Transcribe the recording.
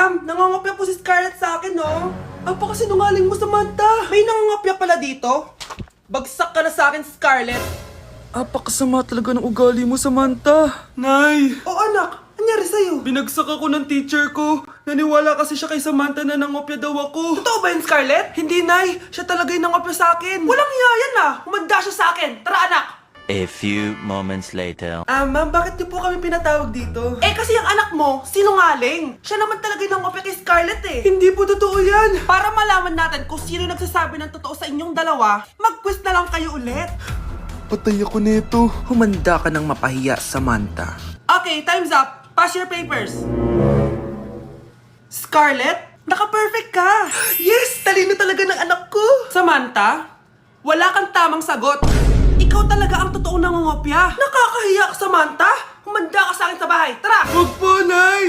Ma'am, nangangopya po si Scarlett sa akin, no? Apakasinungaling mo, Samantha. May nangangopya pala dito? Bagsak ka na sa akin, Scarlett. Apakasama talaga ng ugali mo, Samantha. Nay! O anak, anyari sa'yo? Binagsak ako ng teacher ko. Naniwala kasi siya kay Samantha na nangopya daw ako. Totoo ba yun, Scarlett? Hindi, Nay. Siya talaga yung nangopya sa akin. Walang iya yan ah! Humanda siya sa akin! Tara, anak! A few moments later. Ma'am, bakit niyo po kami pinatawag dito? Eh kasi ang anak mo, sinungaling. Siya naman talaga yung nangopya kay Scarlett eh. Hindi po totoo yan. Para malaman natin kung sino nagsasabi ng totoo sa inyong dalawa, mag-quiz na lang kayo ulit. Patay ako nito. Humanda ka ng mapahiya, Samantha. Okay, time's up. Pass your papers. Scarlett, naka-perfect ka. Yes! Talino talaga ng anak ko. Samantha, wala kang tamang sagot. Ikaw talaga ang totoong nangungopya. Nakakahiya ka, Samantha. Humanda ka sa akin sa bahay. Tara! Huwag po, Nay.